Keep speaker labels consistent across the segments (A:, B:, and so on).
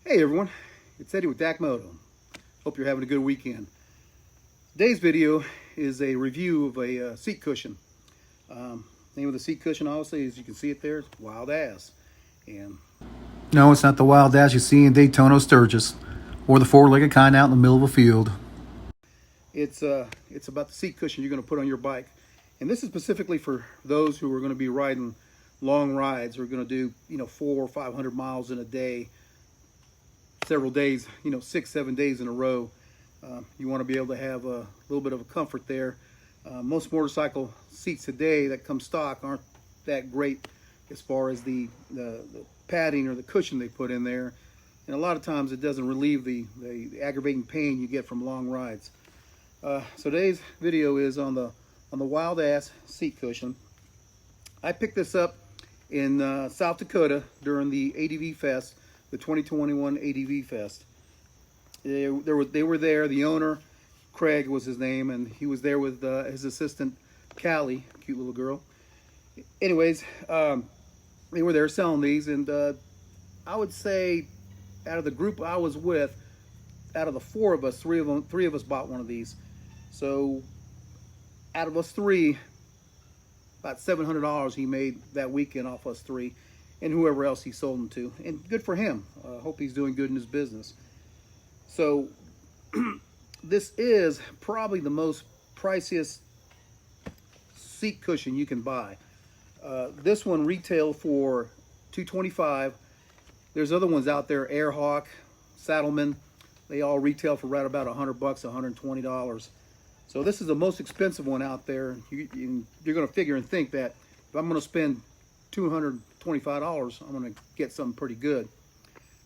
A: Hey everyone, it's Eddie with DAC Moto. Hope you're having a good weekend. Today's video is a review of a seat cushion. Name of the seat cushion, obviously, as you can see it there, is Wild Ass. And no, it's not the Wild Ass you see in Daytona Sturgis, or the four-legged kind out in the middle of a field. It's about the seat cushion you're going to put on your bike, and this is specifically for those who are going to be riding long rides, or are going to do 400 or 500 miles in a day. Several days, 6-7 days in a row. You want to be able to have a little bit of a comfort there. Most motorcycle seats today that come stock aren't that great as far as the padding or the cushion they put in there, and a lot of times it doesn't relieve the aggravating pain you get from long rides. So today's video is on the Wild Ass seat cushion. I picked this up in South Dakota during the ADV Fest, the 2021 ADV Fest. They were there. The owner, Craig was his name, and he was there with his assistant, Callie, cute little girl. Anyways, they were there selling these, and I would say out of the group I was with, out of the four of us, three of us bought one of these. So out of us three, about $700 he made that weekend off us three, and whoever else he sold them to. And good for him. Hope he's doing good in his business. So this is probably the most priciest seat cushion you can buy. This one retailed for $225. There's other ones out there, Airhawk, Saddleman. They all retail for right about $100, $120. So this is the most expensive one out there. You're going to figure and think that if I'm going to spend $225, I'm going to get something pretty good.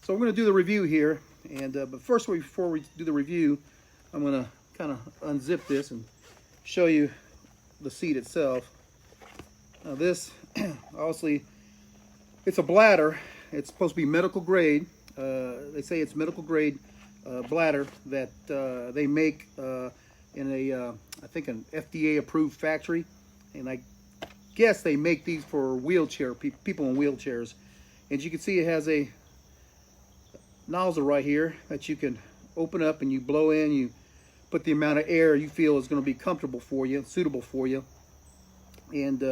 A: So we're going to do the review here, and but first, before we do the review, I'm going to kind of unzip this and show you the seat itself. Now this, obviously, it's a bladder. It's supposed to be medical grade. They say it's medical grade bladder that they make in a, I think, an FDA approved factory, and I guess they make these for wheelchair people in wheelchairs. And you can see it has a nozzle right here that you can open up, and you blow in, you put the amount of air you feel is going to be comfortable for you, suitable for you, and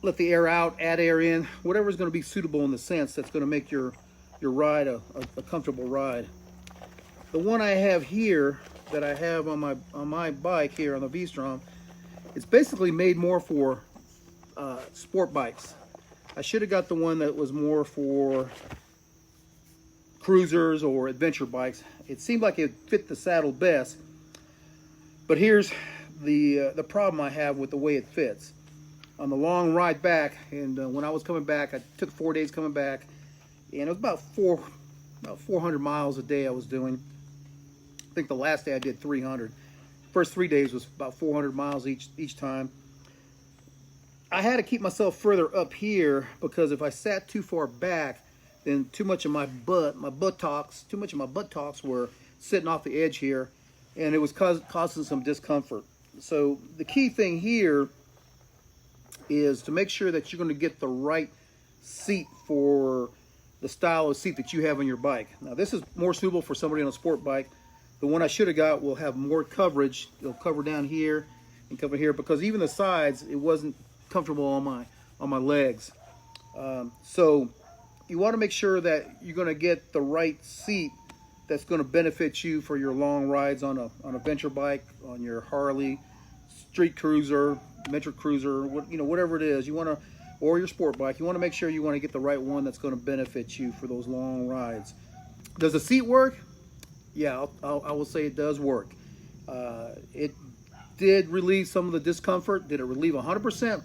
A: let the air out, add air in, whatever is going to be suitable in the sense that's going to make your ride a comfortable ride. The one I have here, that I have on my bike here on the V-Strom, it's basically made more for sport bikes. I should have got the one that was more for cruisers or adventure bikes. It seemed like it fit the saddle best, but here's the problem I have with the way it fits. On the long ride back, and when I was coming back, I took 4 days coming back, and it was about 400 miles a day I was doing. I think the last day I did 300. First 3 days was about 400 miles each time. I had to keep myself further up here, because if I sat too far back, then too much of my buttocks were sitting off the edge here, and it was causing some discomfort. So the key thing here is to make sure that you're going to get the right seat for the style of seat that you have on your bike. Now this is more suitable for somebody on a sport bike. The one I should have got will have more coverage. It'll cover down here and cover here, because even the sides, it wasn't comfortable on my legs. So you want to make sure that you're going to get the right seat that's going to benefit you for your long rides on a venture bike, on your Harley, street cruiser, metric cruiser, whatever it is you want to, or your sport bike. You want to make sure you want to get the right one that's going to benefit you for those long rides. Does the seat work? Yeah, I will say it does work. It did relieve some of the discomfort. Did it relieve 100%?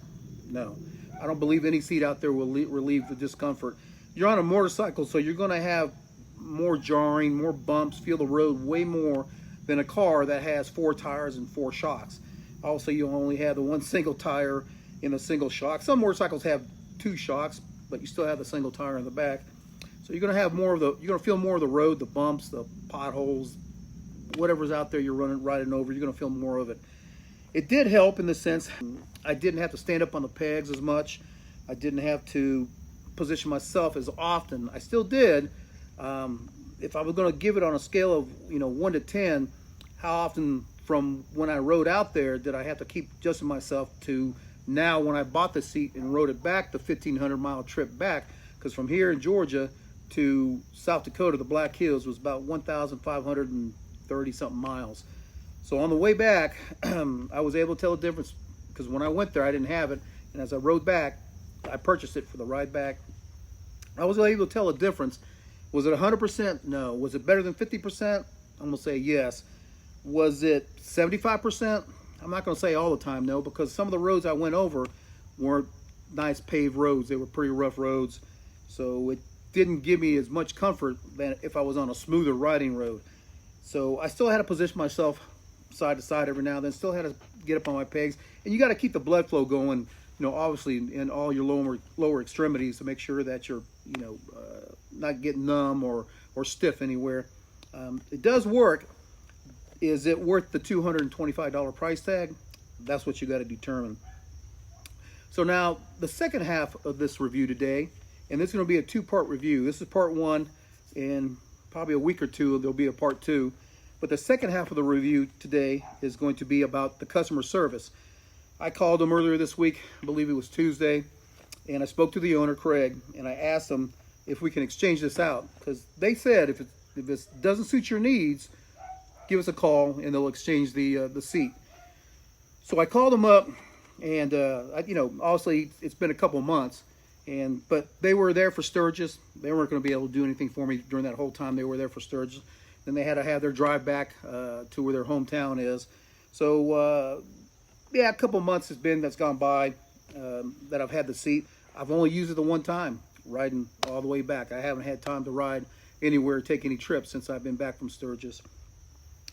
A: No. I don't believe any seat out there will relieve the discomfort. You're on a motorcycle, so you're going to have more jarring, more bumps, feel the road way more than a car that has 4 tires and 4 shocks. Also, you only have the one single tire in a single shock. Some motorcycles have 2 shocks, but you still have the single tire in the back. So you're going to have more of you're going to feel more of the road, the bumps, the potholes, whatever's out there you're riding over, you're going to feel more of it. It did help in the sense I didn't have to stand up on the pegs as much. I didn't have to position myself as often. I still did, If I was going to give it on a scale of 1 to 10, how often from when I rode out there did I have to keep adjusting myself to now when I bought the seat and rode it back the 1,500-mile trip back? Because from here in Georgia to South Dakota, the Black Hills, was about 1,530 something miles. So on the way back, I was able to tell the difference, because when I went there I didn't have it, and as I rode back, I purchased it for the ride back. I was able to tell a difference. Was it 100%? No. Was it better than 50%? I'm gonna say yes. Was it 75%? I'm not gonna say all the time no, because some of the roads I went over weren't nice paved roads. They were pretty rough roads, so it didn't give me as much comfort than if I was on a smoother riding road. So I still had to position myself side to side every now and then, still had to get up on my pegs, and you got to keep the blood flow going, obviously in all your lower extremities, to make sure that you're not getting numb or stiff anywhere. It does work. Is it worth the $225 price tag? That's what you got to determine. So now the second half of this review today, and this is going to be a two-part review. This is part one, and probably a week or two there'll be a part two. But the second half of the review today is going to be about the customer service. I called them earlier this week, I believe it was Tuesday, and I spoke to the owner, Craig, and I asked them if we can exchange this out, because they said if it doesn't suit your needs, give us a call and they'll exchange the seat. So I called them up, and obviously it's been a couple months, but they were there for Sturgis. They weren't going to be able to do anything for me during that whole time they were there for Sturgis. Then they had to have their drive back to where their hometown is. So yeah, a couple months that's gone by that I've had the seat. I've only used it the one time, riding all the way back. I haven't had time to ride anywhere, take any trips since I've been back from Sturgis.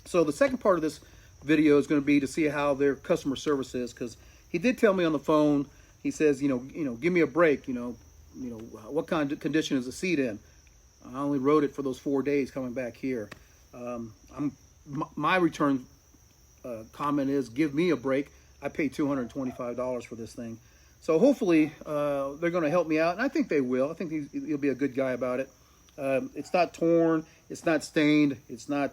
A: So the second part of this video is going to be to see how their customer service is, because he did tell me on the phone. He says, give me a break. What kind of condition is the seat in? I only rode it for those 4 days coming back here. My return comment is, give me a break. I paid $225 for this thing. So hopefully they're going to help me out, and I think they will. I think he'll be a good guy about it. It's not torn. It's not stained. It's not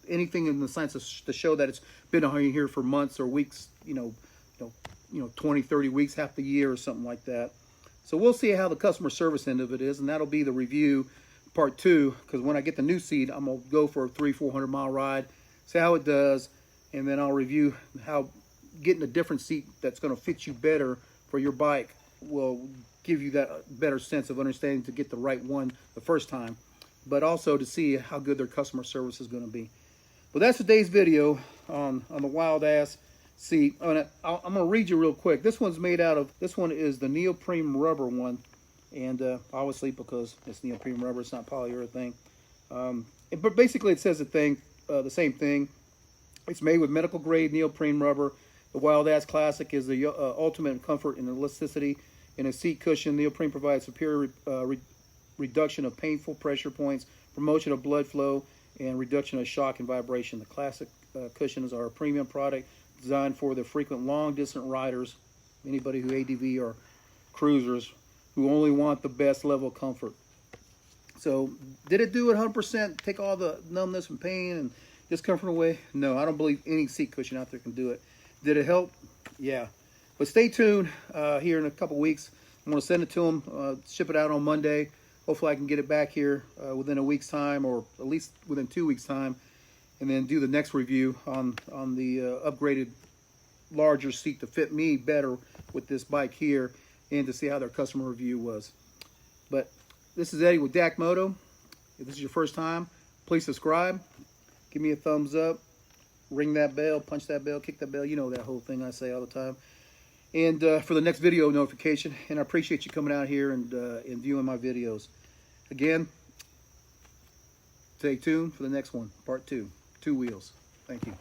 A: anything in the sense of to show that it's been here for months or weeks, 20, 30 weeks, half the year or something like that. So we'll see how the customer service end of it is, and that'll be the review part two, because when I get the new seat, I'm going to go for a 300-400 mile ride, see how it does, and then I'll review how getting a different seat that's going to fit you better for your bike will give you that better sense of understanding to get the right one the first time, but also to see how good their customer service is going to be. But that's today's video on the Wild Ass seat. I'm going to read you real quick. This one is the neoprene rubber one, and obviously because it's neoprene rubber, it's not polyurethane. But basically it says the same thing. It's made with medical grade neoprene rubber. The Wild Ass Classic is the ultimate comfort and elasticity in a seat cushion. Neoprene provides superior reduction of painful pressure points, promotion of blood flow, and reduction of shock and vibration. The Classic cushions are a premium product designed for the frequent long-distance riders, anybody who ADV or cruisers who only want the best level of comfort. So, did it do it 100%, take all the numbness and pain and discomfort away? No, I don't believe any seat cushion out there can do it. Did it help? Yeah. But stay tuned here in a couple weeks. I'm going to send it to them, ship it out on Monday. Hopefully I can get it back here within a week's time, or at least within 2 weeks' time, and then do the next review on the upgraded larger seat to fit me better with this bike here, and to see how their customer review was. But this is Eddie with Dak Moto. If this is your first time, please subscribe, give me a thumbs up, ring that bell, punch that bell, kick that bell, you know that whole thing I say all the time. And for the next video notification. And I appreciate you coming out here and viewing my videos. Again, stay tuned for the next one, part two, 2 wheels. Thank you.